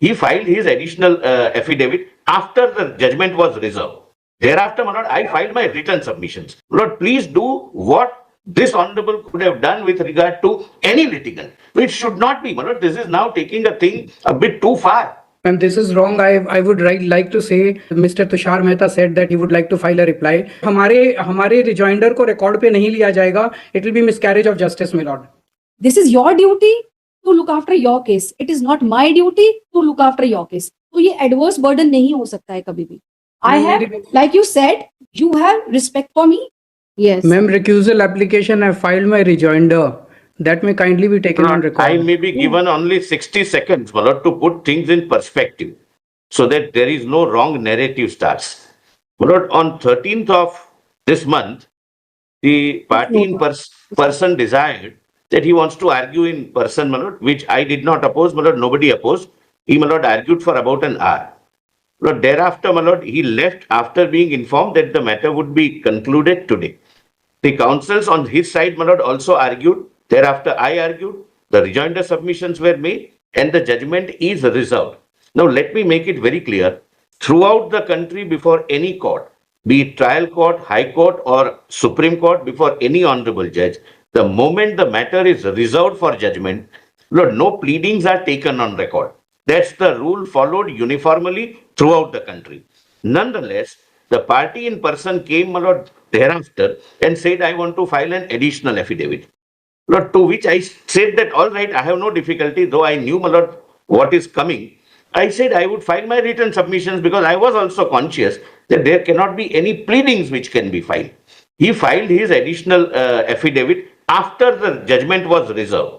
He filed his additional affidavit after the judgment was reserved. Thereafter, my lord, I filed my written submissions. Lord, please do what this honorable could have done with regard to any litigant, which should not be, my lord. This is now taking a thing a bit too far. And this is wrong. I would like to say Mr. Tushar Mehta said that he would like to file a reply. हमारे rejoinder को record पे नहीं लिया जाएगा. It will be miscarriage of justice, my lord. This is your duty to look after your case. It is not my duty to look after your case. तो ये adverse burden नहीं हो सकता है कभी भी. I have, like you said, you have respect for me. Yes. Ma'am, recusal application, I filed my rejoinder. That may kindly be taken on record. I may be given only 60 seconds, my lord, to put things in perspective so that there is no wrong narrative starts. My lord, on 13th of this month, the party in person desired that he wants to argue in person, my lord, which I did not oppose, my lord, nobody opposed. He, my lord, argued for about an hour. Lord, thereafter, my lord, he left after being informed that the matter would be concluded today. The counsels on his side, my lord, also argued. Thereafter, I argued. The rejoinder submissions were made and the judgment is reserved. Now, let me make it very clear. Throughout the country, before any court, be it trial court, high court or Supreme Court, before any honorable judge, the moment the matter is reserved for judgment, Lord, no pleadings are taken on record. That's the rule followed uniformly throughout the country. Nonetheless, the party in person came, my lord, thereafter and said, I want to file an additional affidavit. Lord, to which I said that, all right, I have no difficulty, though I knew, my lord, what is coming. I said I would file my written submissions because I was also conscious that there cannot be any pleadings which can be filed. He filed his additional affidavit after the judgment was reserved.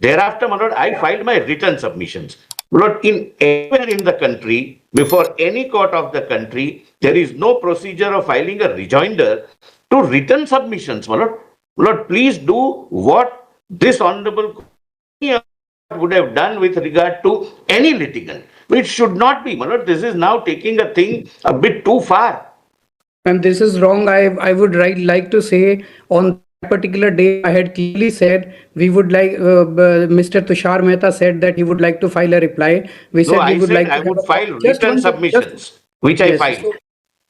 Thereafter, my lord, I filed my written submissions. Lord, anywhere in the country, before any court of the country, there is no procedure of filing a rejoinder to written submissions, my lord. Lord, please do what this honorable would have done with regard to any litigant, which should not be, my lord. This is now taking a thing a bit too far. And this is wrong. I would like to say on particular day I had clearly said we would like Mr. Tushar Mehta said that he would like to file a reply. We said we would like I would file written submissions, which I filed.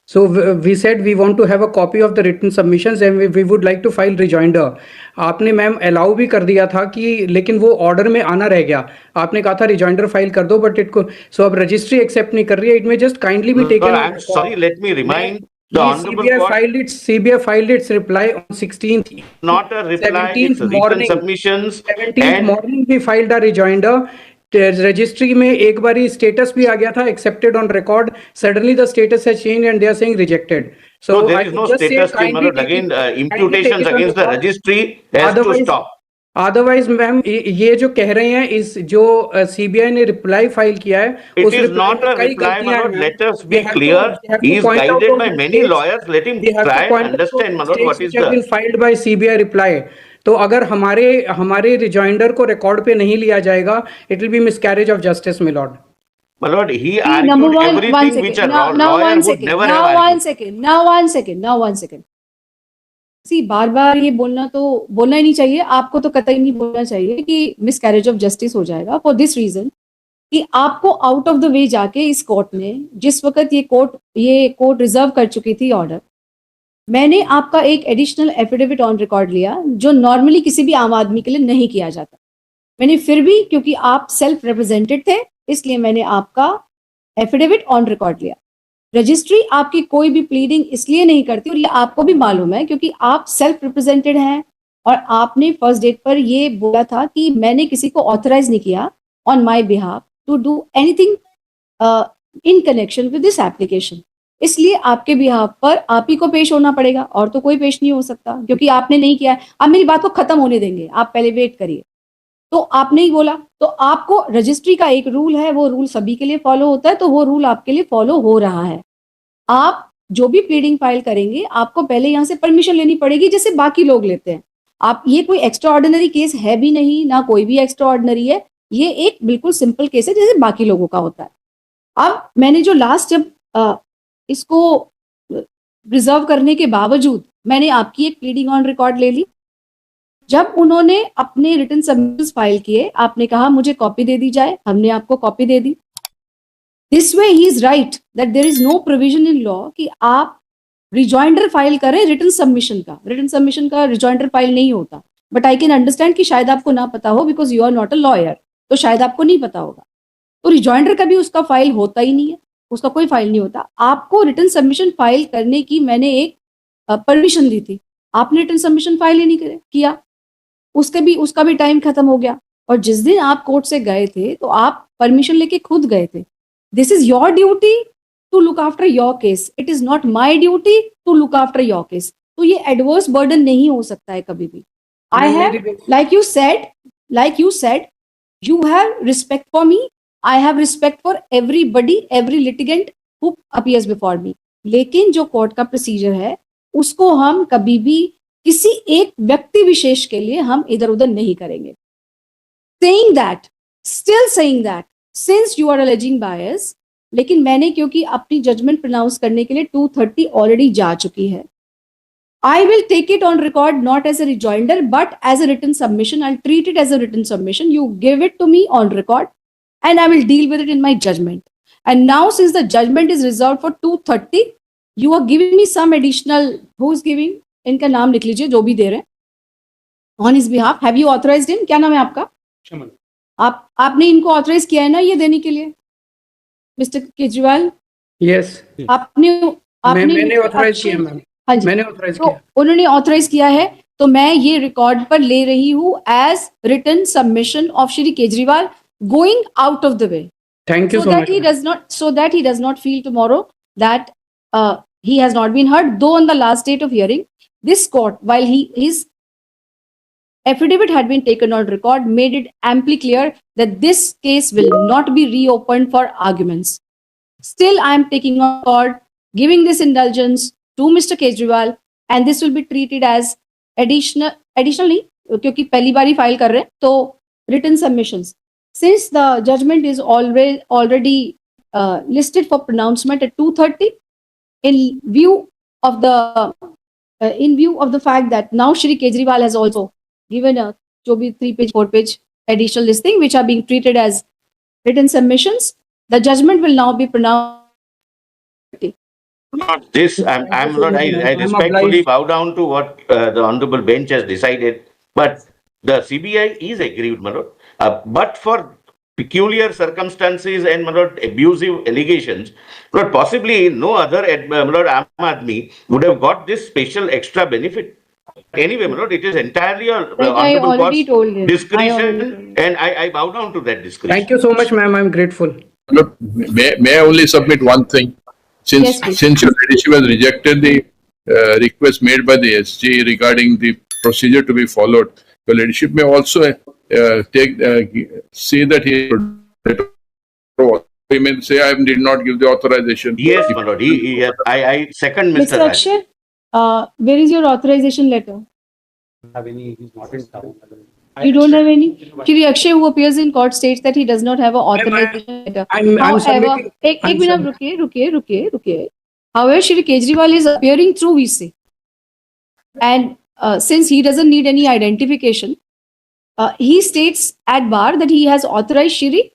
So we said we want to have a copy of the written submissions and we would like to file rejoinder. आपने ma'am allow भी कर दिया था कि लेकिन वो order में आना रह गया. आपने कहा था रिजॉइंडर फाइल कर दो बट इट को सो अब रजिस्ट्री एक्सेप्ट नहीं कर रही है. इट में just kindly be taken. I'm sorry, let me remind the honorable CBI filed its reply on 16th. Not a reply, it's written submissions. 17th morning we filed a rejoinder. Registry में एक बारी status भी आ गया था accepted on record. Suddenly the status has changed and they are saying rejected. So there is no status change. Again, imputations against the registry has to stop. Otherwise ma'am ये जो कह रहे हैं इस जो सीबीआई ने रिप्लाई फाइल किया है, it is not a reply, my lord. Let us be clear. He is guided by many lawyers. Let him try and understand, my lord, what is the filed by CBI reply. तो अगर हमारे rejoinder को record पे नहीं लिया जाएगा, it will be miscarriage of justice, my Lord. My lord, he argued everything which a lawyer would never have argued. Now one second. See, बार-बार ये बोलना ही नहीं चाहिए. आपको तो कतई नहीं बोलना चाहिए कि मिसकैरेज ऑफ जस्टिस हो जाएगा. फॉर दिस रीजन कि आपको आउट ऑफ द वे जाके इस कोर्ट में जिस वक्त ये कोर्ट रिजर्व कर चुकी थी ऑर्डर, मैंने आपका एक एडिशनल एफिडेविट ऑन रिकॉर्ड लिया जो नॉर्मली किसी भी आम आदमी के लिए नहीं किया जाता. मैंने फिर भी, क्योंकि आप सेल्फ रिप्रेजेंटेड थे, इसलिए मैंने आपका एफिडेविट ऑन रिकॉर्ड लिया. रजिस्ट्री आपकी कोई भी प्लीडिंग इसलिए नहीं करती, और ये आपको भी मालूम है क्योंकि आप सेल्फ रिप्रेजेंटेड हैं और आपने फर्स्ट डेट पर ये बोला था कि मैंने किसी को ऑथराइज नहीं किया on my behalf to do anything in connection with this application. इसलिए आपके बिहाफ पर आप ही को पेश होना पड़ेगा और तो कोई पेश नहीं हो सकता क्योंकि आपने नहीं किया. आप मेरी बात को खत्म होने देंगे, आप पहले वेट करिए. तो आपने ही बोला, तो आपको रजिस्ट्री का एक रूल है, वो रूल सभी के लिए फॉलो होता है, तो वो रूल आपके लिए फॉलो हो रहा है. आप जो भी प्लीडिंग फाइल करेंगे आपको पहले यहाँ से परमिशन लेनी पड़ेगी जैसे बाकी लोग लेते हैं. आप ये कोई एक्स्ट्रा ऑर्डिनरी केस है भी नहीं, ना कोई भी एक्स्ट्रा ऑर्डिनरी है. ये एक बिल्कुल सिंपल केस है जैसे बाकी लोगों का होता है. अब मैंने जो लास्ट जब इसको रिजर्व करने के बावजूद मैंने आपकी एक प्लीडिंग ऑन रिकॉर्ड ले ली. जब उन्होंने अपने रिटन सबमिशंस फाइल किए, आपने कहा मुझे कॉपी दे दी जाए, हमने आपको कॉपी दे दी. This way he is right that there is no provision in law कि आप रिजॉइंडर फाइल करें रिटन सबमिशन का रिजॉइंडर फाइल नहीं होता. बट आई कैन अंडरस्टैंड कि शायद आपको ना पता हो because you are not a lawyer, तो शायद आपको नहीं पता होगा. तो रिजॉइंडर कभी उसका फाइल होता ही नहीं है, उसका कोई फाइल नहीं होता. आपको रिटन सबमिशन फाइल करने की मैंने एक परमिशन दी थी, आपने रिटन सबमिशन फाइल ही नहीं किया, उसका भी टाइम खत्म हो गया. और जिस दिन आप कोर्ट से गए थे तो आप परमिशन लेके खुद गए थे. This is your duty to look after your case, it is not my duty to look after your case. तो ये एडवर्स बर्डन नहीं हो सकता है कभी भी. I have like you said you have respect for me, I have respect for everybody, every litigant who appears before me. लेकिन जो कोर्ट का प्रोसीजर है उसको हम कभी भी किसी एक व्यक्ति विशेष के लिए हम इधर उधर नहीं करेंगे. still saying that since you are alleging bias, लेकिन मैंने क्योंकि अपनी जजमेंट प्रोनाउंस करने के लिए 230 ऑलरेडी जा चुकी है. I will take it on record not as a rejoinder but as a written submission. I'll treat it as a written submission. You give it to me on record and I will deal with it in my judgment. And now since the judgment is reserved for 230, you are giving me some additional, who is giving? इनका नाम लिख लीजिए जो भी दे रहे हैं. On his behalf, have you authorized him? क्या नाम है आपका? आपने इनको ऑथराइज किया है ना ये देने के लिए, मिस्टर केजरीवाल? यस, मैंने ऑथराइज किया मैम. हाँ जी, मैंने ऑथराइज तो किया. उन्होंने ऑथराइज किया है, तो मैं ये रिकॉर्ड पर ले रही हूँ as written submission of Shri Kejriwal going out of the way. Thank you so so that मच. he does not feel tomorrow that he has not been heard, though on the last date of hearing this court, while his affidavit had been taken on record, made it amply clear that this case will not be reopened for arguments. Still I am taking on board giving this indulgence to Mr. Kejriwal, and this will be treated as additionally क्योंकि पहली बार ही file कर रहे हैं तो written submissions. Since the judgment is already listed for pronouncement at 2:30, in view of the fact that now Shri Kejriwal has also given a 3-page, 4-page additional listing, which are being treated as written submissions, the judgment will now be pronounced. Not this, I respectfully bow down to what the Honorable Bench has decided, but the CBI is aggrieved, my lord. But for peculiar circumstances and, my lord, abusive allegations, but possibly no other, my lord, Aam Aadmi would have got this special extra benefit. Anyway, my lord, it is entirely a Honorable Court's discretion, and I bow down to that discretion. Thank you so much, ma'am. I'm grateful. Look, may I only submit one thing? Since your ladyship has rejected the request made by the SG regarding the procedure to be followed, your ladyship may also see that he may say, I did not give the authorization. Yes, my lord. I second Mr. Akshay, where is your authorization letter? Have any? He's not in town. You don't have any? Shri Akshay, who appears in court, states that he does not have an authorization letter. I'm submitting. एक minute रुकिए. However, Shri Kejriwal is appearing through VC, and since he doesn't need any identification, he states at bar that he has authorized Shri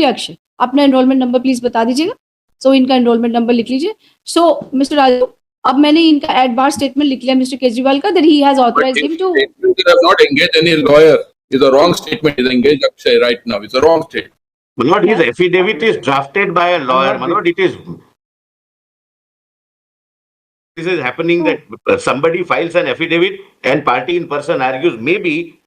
Akshay. अपना enrollment number please बता दीजिएगा. So इनका enrollment number लिख लीजिए. So Mr. Raju, अब मैंने इनका add बार statement लिख लिया मिस्टर केजरीवाल का that he has authorized him to. They have not engaged any lawyer. It's a wrong statement. He's engaged Akshay right now. It's a wrong statement. My lord, his affidavit is drafted by a lawyer. My lord, this is happening that somebody files an affidavit and party in person argues maybe